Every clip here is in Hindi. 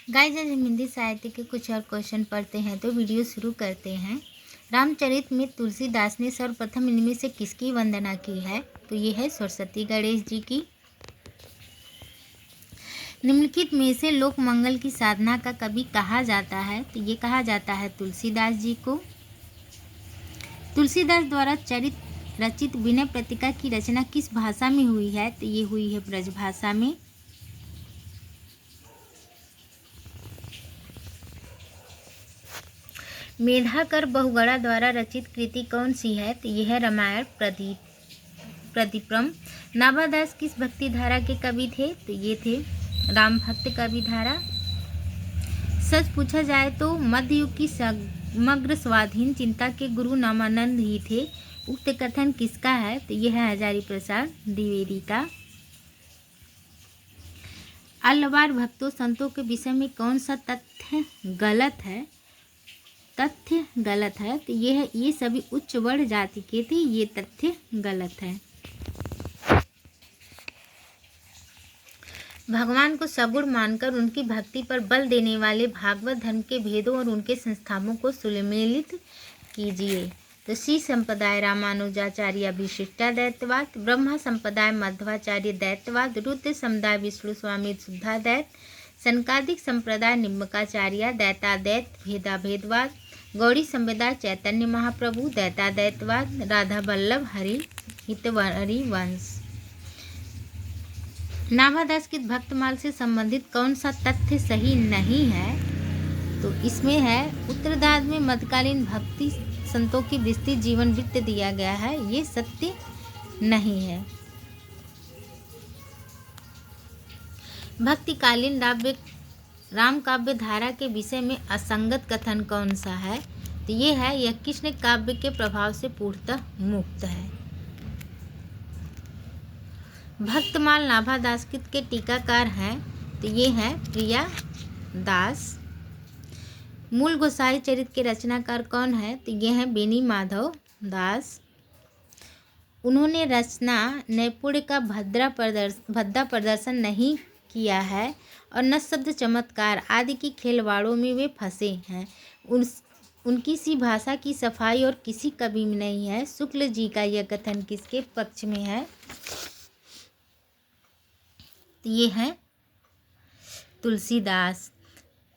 गाइस, आज हम हिंदी साहित्य के कुछ और क्वेश्चन पढ़ते हैं तो वीडियो शुरू करते हैं। रामचरित में तुलसीदास ने सर्वप्रथम इनमें से किसकी वंदना की है? तो ये है सरस्वती गणेश जी की। निम्नलिखित में से लोक मंगल की साधना का कवि कहा जाता है? तो ये कहा जाता है तुलसीदास जी को। तुलसीदास द्वारा चरित रचित विनय पत्रिका की रचना किस भाषा में हुई है? तो ये हुई है ब्रज भाषा में। मेधाकर बहुगुणा द्वारा रचित कृति कौन सी है? तो यह है रामायण प्रतिप्रम। नाभादास किस भक्ति धारा के कवि थे? तो ये थे राम भक्त कवि धारा। सच पूछा जाए तो मध्य युग की समग्र स्वाधीन चिंता के गुरु नामानंद ही थे। उक्त कथन किसका है? तो यह है हजारी प्रसाद द्विवेदी का। अलवार भक्तों संतों के विषय में कौन सा तथ्य गलत है? तो ये सभी उच्च वर्ण जाति के थे। ये तथ्य गलत है। भगवान को सगुण मानकर उनकी भक्ति पर बल देने वाले भागवत धर्म के भेदों और उनके संस्थानों को सुमेलित कीजिए। तो श्री संप्रदाय रामानुजाचार्य विशिष्टाद्वैतवाद, ब्रह्मा संप्रदाय मध्वाचार्य दैत्यवाद, रुद्र समुदाय विष्णु स्वामी शुद्धाद्वैत, सनकादिक संप्रदाय निम्बकाचार्य दैताद्वैत भेदाभेदवाद, गौड़ी संप्रदाय चैतन्य महाप्रभु दैताद्वैतवाद, राधा वल्लभ हरिवंश। नाभादास की भक्तमाल से संबंधित कौन सा तथ्य सही नहीं है? तो इसमें है उत्तरार्ध में मध्यकालीन भक्ति संतों की विस्तृत जीवन वृत्त दिया गया है। ये सत्य नहीं है। भक्तिकालीन राम काव्य धारा के विषय में असंगत कथन कौन सा है? तो ये है यह कृष्ण काव्य के प्रभाव से पूर्णतः मुक्त है। भक्तमाल नाभादास के टीकाकार हैं तो ये हैं प्रिया दास। मूल गोसाई चरित के रचनाकार कौन है? तो ये हैं बेनी माधव दास। उन्होंने रचना नैपुण्य का भद्दा प्रदर्शन नहीं किया है और न शब्द चमत्कार आदि की खेलवाड़ों में वे फंसे हैं। उनकी सी भाषा की सफाई और किसी कवि में नहीं है। शुक्ल जी का यह कथन किसके पक्ष में है? ये है तुलसीदास।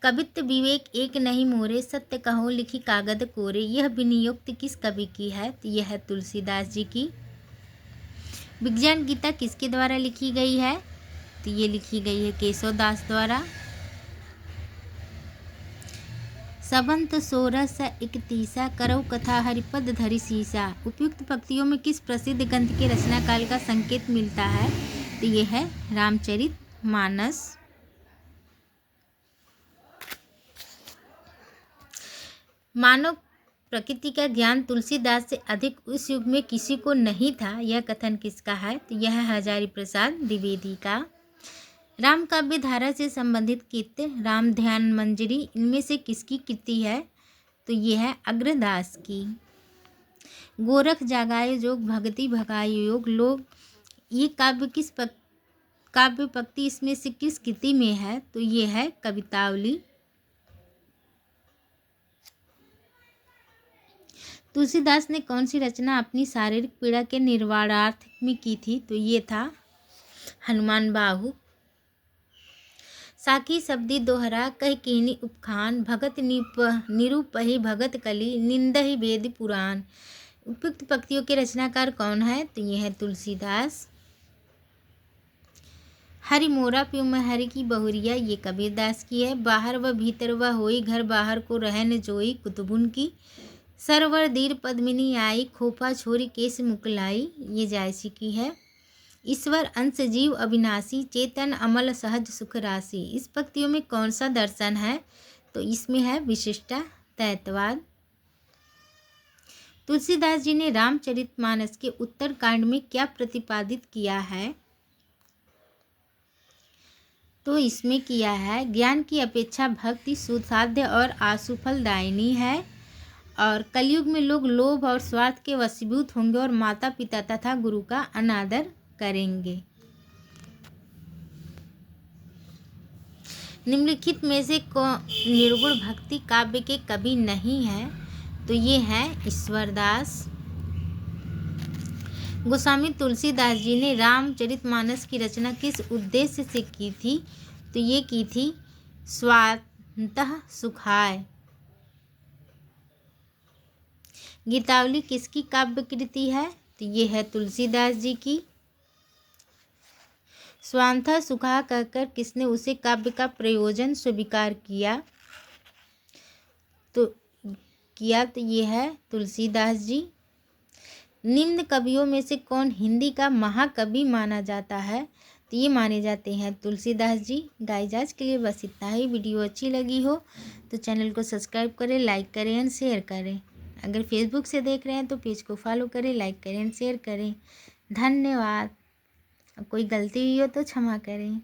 कवित्व विवेक एक नहीं मोरे, सत्य कहो लिखी कागद कोरे, यह विनियुक्त किस कवि की है? तो यह है तुलसीदास जी की। विज्ञान गीता किसके द्वारा लिखी गई है? तो ये लिखी गई है केशव दास द्वारा। सबंत 1631 करौ कथा हरिपद धरि सीसा। उपयुक्त पंक्तियों में किस प्रसिद्ध ग्रंथ के रचना काल का संकेत मिलता है? तो ये है रामचरित मानस। मानव प्रकृति का ज्ञान तुलसीदास से अधिक उस युग में किसी को नहीं था। यह कथन किसका है? तो यह है हजारी प्रसाद द्विवेदी का। राम काव्य धारा से संबंधित कृत्य राम ध्यान मंजरी इनमें से किसकी कृति है? तो यह है अग्रदास की। गोरख जागाय जोग भगति भगाय योग लोग, ये काव्य पंक्ति इसमें से किस कृति में है? तो ये है कवितावली। तुलसीदास ने कौन सी रचना अपनी शारीरिक पीड़ा के निवारणार्थ में की थी? तो ये था हनुमान बाहु। साखी शब्दी दोहरा कह कीनी उपखान, भगत निरूपहि भगत कली निंदहि वेद पुराण। उपयुक्त पंक्तियों के रचनाकार कौन है? तो ये है तुलसीदास। हरि मोरा प्यो में हरि की बहुरिया, ये कबीरदास की है। बाहर व भीतर व होई, घर बाहर को रहन जोई, कुतुबुन की। सरवर दीर पद्मिनी आई, खोपा छोरी केस मुकलाई, ये जायसी की है। ईश्वर अंश जीव अविनाशी, चेतन अमल सहज सुख राशि। इस पंक्तियों में कौन सा दर्शन है? तो इसमें है विशिष्टाद्वैतवाद। तुलसीदास जी ने रामचरितमानस के उत्तरकांड में क्या प्रतिपादित किया है? तो इसमें किया है ज्ञान की अपेक्षा भक्ति सुसाध्य और आशुफलदायिनी है और कलयुग में लोग लोभ और स्वार्थ के वशीभूत होंगे और माता पिता तथा गुरु का अनादर करेंगे। निम्नलिखित में से निर्गुण भक्ति काव्य के कवि नहीं है? तो ये है ईश्वरदास। गोस्वामी तुलसीदास जी ने रामचरितमानस की रचना किस उद्देश्य से की थी? तो ये की थी स्वान्तः सुखाय। गीतावली किसकी काव्य कृति है? तो ये है तुलसीदास जी की। स्वान्तः सुखा कहकर किसने उसे काव्य का प्रयोजन स्वीकार किया? तो ये है तुलसीदास जी। निम्न कवियों में से कौन हिंदी का महाकवि माना जाता है? तो ये माने जाते हैं तुलसीदास जी। गाइस आज के लिए बस इतना ही। वीडियो अच्छी लगी हो तो चैनल को सब्सक्राइब करें, लाइक करें एंड शेयर करें। अगर फेसबुक से देख रहे हैं तो पेज को फॉलो करें, लाइक करें एंड शेयर करें। धन्यवाद। कोई गलती हुई हो तो क्षमा करें।